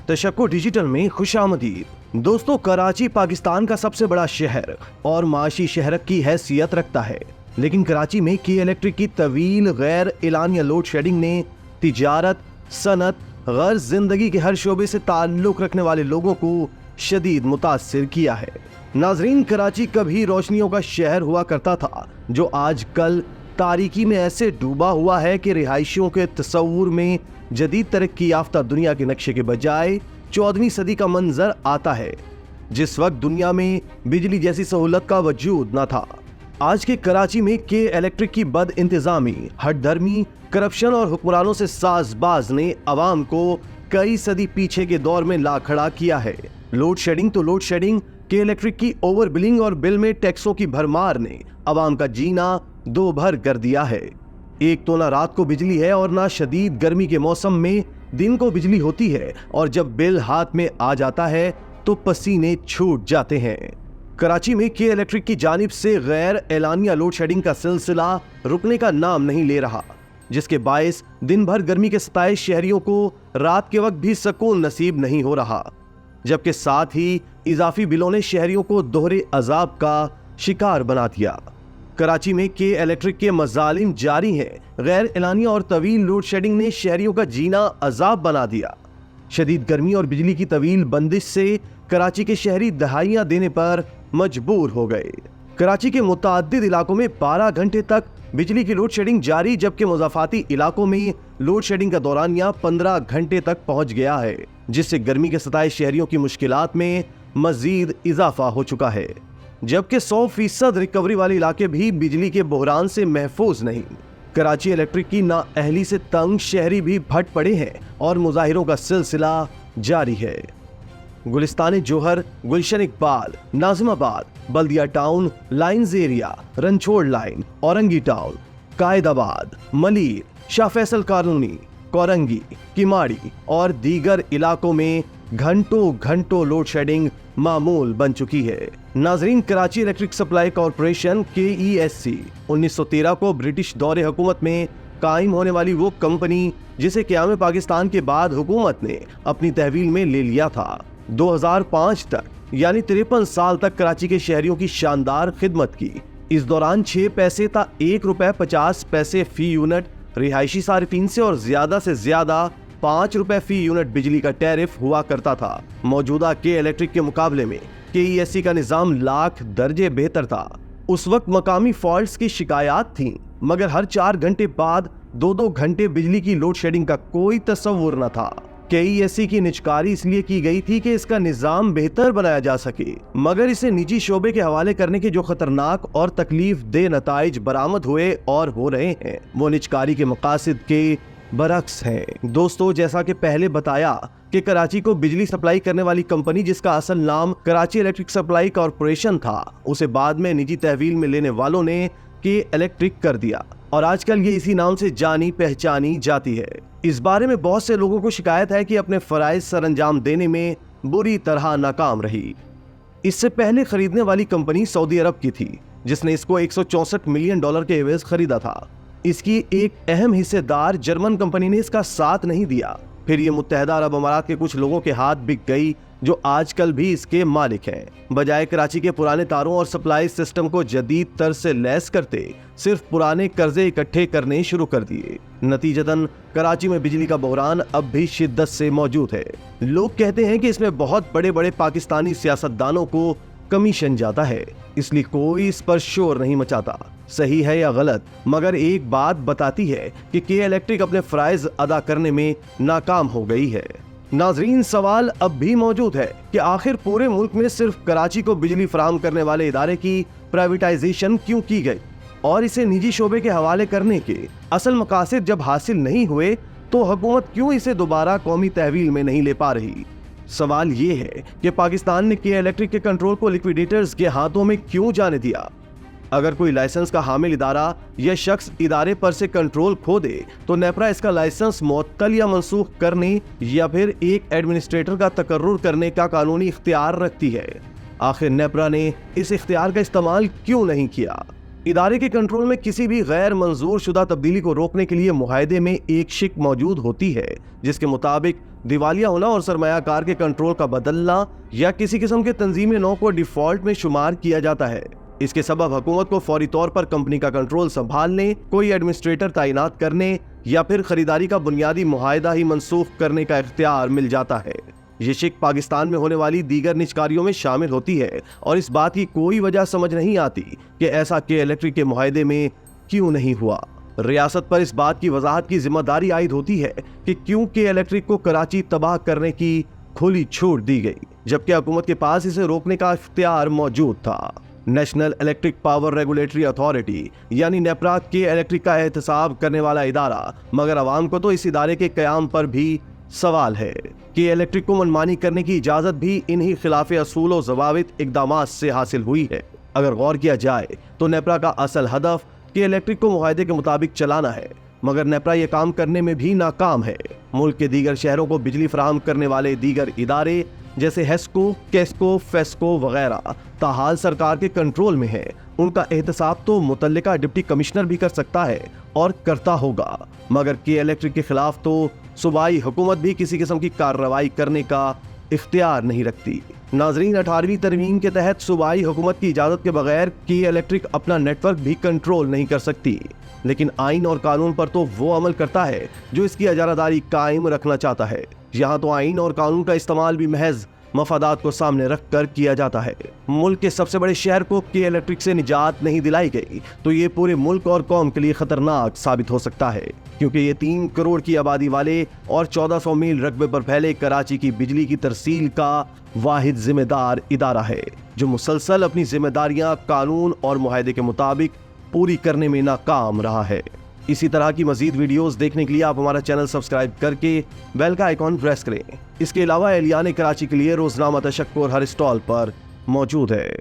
तशक्को digital में खुशामदीद। दोस्तों, कराची पाकिस्तान का सबसे बड़ा शहर और माशी शहर की हैसियत रखता है, लेकिन कराची में के इलेक्ट्रिक की तवील गैर एलानिया लोड शेडिंग ने तिजारत, सनत, गर्ज, जिंदगी के हर शोबे से ताल्लुक रखने वाले लोगों को शदीद मुतासिर किया है। नाजरीन, कराची कभी रोशनियों का शहर हुआ करता था, जो आजकल तारीकी में ऐसे डूबा हुआ है कि रिहायशियों के तस्वुर में जदीद तरक्की याफ्ता दुनिया के नक्शे के बजाय 14वीं सदी का मंजर आता है, जिस वक्त दुनिया में बिजली जैसी सहूलत का वजूद न था। आज के कराची में के इलेक्ट्रिक की बद इंतजामी, हठधर्मी, करप्शन और हुक्मरानों से साजबाज ने अवाम को कई सदी पीछे के दौर में ला खड़ा किया है। लोड शेडिंग तो लोड शेडिंग, के इलेक्ट्रिक की ओवर बिलिंग और बिल में टैक्सों की भरमार ने अवाम का जीना दो भर कर दिया है। एक तो ना रात को बिजली है और ना शदीद गर्मी के मौसम में दिन को बिजली होती है, और जब बिल हाथ में आ जाता है तो पसीने छूट जाते हैं। कराची में के इलेक्ट्रिक की जानिब से गैर एलानिया लोड शेडिंग का सिलसिला रुकने का नाम नहीं ले रहा, जिसके बायस दिन भर गर्मी के सताए शहरियों को रात के वक्त भी सुकून नसीब नहीं हो रहा, जबकि साथ ही इजाफी बिलों ने शहरियों को दोहरे अजाब का शिकार बना दिया। कराची में के इलेक्ट्रिक के मजालिम जारी हैं। गैर एलानिया और तवील लोड शेडिंग ने शहरियों का जीना अजाब बना दिया। शदीद गर्मी और बिजली की तवील बंदिश से कराची के शहरी दहाइयां देने पर मजबूर हो गए। कराची के मुताद्दिद इलाकों में 12 घंटे तक बिजली की लोड शेडिंग जारी, जबकि मुज़ाफ़ाती इलाकों में लोड शेडिंग का दौरानिया 15 घंटे तक पहुंच गया है, जिससे गर्मी के सताए शहरियों की मुश्किलात में मजीद इजाफा हो चुका है। जबकि 100% रिकवरी वाले इलाके भी बिजली के बहरान से महफूज नहीं। कराची इलेक्ट्रिक की नाअहली से तंग शहरी भी फट पड़े हैं और मुजाहिरों का सिलसिला जारी है। Gulistan Johar, Gulshan Iqbal, Nazimabad, Baldia town, lines area, Ranchore line, Orangi town, Quaidabad, Malir, Shah Faisal colony, Korangi, Kemari और दीगर इलाकों में घंटों लोड शेडिंग मामूल बन चुकी है। नाजरीन, Karachi electric supply corporation KESC 1913 को ब्रिटिश दौरे हुकूमत में कायम होने वाली वो कंपनी जिसे क़याम पाकिस्तान के बाद हुकूमत ने अपनी तहवील में ले लिया था। 2005 तक यानी 53 साल तक कराची के शहरियों की शानदार खिदमत की। इस दौरान 6 पैसे था 1 रुपए 50 पैसे फी यूनिट रिहायशी सारिफीन से और ज्यादा से ज्यादा 5 रुपए फी यूनिट बिजली का टैरिफ हुआ करता था। मौजूदा के इलेक्ट्रिक के मुकाबले में KESC का निजाम लाख दर्जे बेहतर था। उस वक्त मकामी फॉल्ट्स की शिकायत थी, मगर हर 4 घंटे बाद 2-2 घंटे बिजली की लोड शेडिंग का कोई तस्वुर न था। KESC की निजकारी इसलिए की गई थी कि इसका निजाम बेहतर बनाया जा सके, मगर इसे निजी शोबे के हवाले करने के जो खतरनाक और तकलीफ दे नताइज बरामद हुए और हो रहे हैं, वो निजकारी के मकासद के बरक्स हैं। दोस्तों, जैसा कि पहले बताया कि कराची को बिजली सप्लाई करने वाली कंपनी, जिसका असल नाम कराची इलेक्ट्रिक सप्लाई कॉरपोरेशन था, उसे बाद में निजी तहवील में लेने वालों ने के इलेक्ट्रिक कर दिया और आजकल ये इसी नाम से जानी पहचानी जाती है। इस बारे में बहुत से लोगों को शिकायत है कि अपने फराइज सरंजाम देने में बुरी तरह नाकाम रही। इससे पहले खरीदने वाली कंपनी सऊदी अरब की थी, जिसने इसको $164 मिलियन के एवज खरीदा था। इसकी एक अहम हिस्सेदार जर्मन कंपनी ने इसका साथ नहीं दिया। फिर ये मुत्तहदा अरब अमारात के कुछ लोगों के हाथ बिक गई, जो आजकल भी इसके मालिक हैं। बजाय कराची के पुराने तारों और सप्लाई सिस्टम को जदीद तर्ज से लैस करते, सिर्फ पुराने कर्जे इकट्ठे करने शुरू कर दिए। नतीजतन कराची में बिजली का बहरान अब भी शिद्दत से मौजूद है। लोग कहते हैं कि इसमें बहुत बड़े बड़े पाकिस्तानी सियासतदानों को कमीशन जाता है, इसलिए कोई इस पर शोर नहीं मचाता। सही है या गलत, मगर एक बात बताती है कि के इलेक्ट्रिक अपने फराइज अदा करने में नाकाम हो गई है। नाजरीन, सवाल अब भी मौजूद है कि आखिर पूरे मुल्क में सिर्फ कराची को बिजली फराहम करने वाले इदारे की प्राइवेटाइजेशन क्यों की गई, और इसे निजी शोबे के हवाले करने के असल मकासद जब हासिल नहीं हुए तो हुकूमत क्यों इसे दोबारा कौमी तहवील में नहीं ले पा रही। सवाल ये है कि पाकिस्तान ने के इलेक्ट्रिक के कंट्रोल को लिक्विडेटर्स के हाथों में क्यों जाने दिया। अगर कोई लाइसेंस का हामिल इदारा या शख्स इदारे पर से कंट्रोल खो दे तो नेपरा इसका लाइसेंस मुअत्तल या मनसूख करने या फिर एक एडमिनिस्ट्रेटर का तकर्रुर करने का कानूनी इख्तियार रखती है। आखिर नेपरा ने इस इख्तियार का इस्तेमाल क्यों नहीं किया। इदारे के कंट्रोल में किसी भी गैर मंजूर शुदा तब्दीली को रोकने के लिए मुआहदे में एक शिक मौजूद होती है जिसके मुताबिक दिवालिया होना और सरमायाकार के कंट्रोल का बदलना या किसी किस्म के तंजीमी नौ को डिफॉल्ट में शुमार किया जाता है। इसके सबब हुकूमत को फौरी तौर पर कंपनी का कंट्रोल संभालने, कोई एडमिनिस्ट्रेटर तैनात करने या फिर खरीदारी का बुनियादी मुआहदा ही मनसूख करने का इख्तियार मिल जाता है। ये शिक पाकिस्तान में होने वाली दीगर निजकारियों में शामिल होती है और इस बात की कोई वजह समझ नहीं आती कि ऐसा के इलेक्ट्रिक के मुआहदे में क्यों नहीं हुआ। रियासत पर इस बात की वजाहत की जिम्मेदारी आयद होती है कि क्यों के इलेक्ट्रिक को कराची तबाह करने की खुली छूट दी गई, जबकि हुकूमत के पास इसे रोकने का इख्तियार मौजूद था। National electric power regulatory authority यानी नेपरा के इलेक्ट्रिक का एहतसाब करने वाला इदारा, मगर अवाम को तो इस इदारे के कयाम पर भी सवाल है कि इलेक्ट्रिक को मनमानी करने की इजाजत भी इन्हीं खिलाफ असूल और ज़वाबित इक़दामात से हासिल हुई है। अगर गौर किया जाए तो नेपरा का असल हदफ कि इलेक्ट्रिक को मुआहदे के मुताबिक चलाना है, मगर नेपरा ये काम करने में भी नाकाम है। मुल्क के दीगर शहरों को बिजली फराहम करने वाले दीगर इदारे जैसे हेस्को, केस्को, फेस्को वगैरह ताहाल सरकार के कंट्रोल में है। उनका एहतसाब तो मुतल्लिका डिप्टी कमिश्नर भी कर सकता है और करता होगा, मगर के इलेक्ट्रिक के खिलाफ तो सूबाई हुकूमत भी किसी किस्म की कार्रवाई करने का इख्तियार नहीं रखती। नाजरीन, 18वीं तरमीम के तहत सूबाई हुकूमत की इजाज़त के बगैर की इलेक्ट्रिक अपना नेटवर्क भी कंट्रोल नहीं कर सकती, लेकिन आइन और कानून पर तो वो अमल करता है जो इसकी इजारादारी कायम रखना चाहता है। यहाँ तो आइन और कानून का इस्तेमाल भी महज मफादात को सामने रख कर किया जाता है। मुल्क के सबसे बड़े शहर को के इलेक्ट्रिक से निजात नहीं दिलाई गई तो ये पूरे मुल्क और कौम के लिए खतरनाक साबित हो सकता है, क्योंकि ये 3 करोड़ की आबादी वाले और 1400 मील रकबे पर फैले कराची की बिजली की तरसील का वाहिद जिम्मेदार इदारा है जो मुसलसल अपनी जिम्मेदारियां कानून और मुआहदे के मुताबिक पूरी करने में नाकाम रहा है। इसी तरह की मजीद वीडियोस देखने के लिए आप हमारा चैनल सब्सक्राइब करके बेल का आइकॉन प्रेस करें। इसके अलावा एलियाने कराची के लिए रोजनामा तशक्कुर हर स्टॉल पर मौजूद है।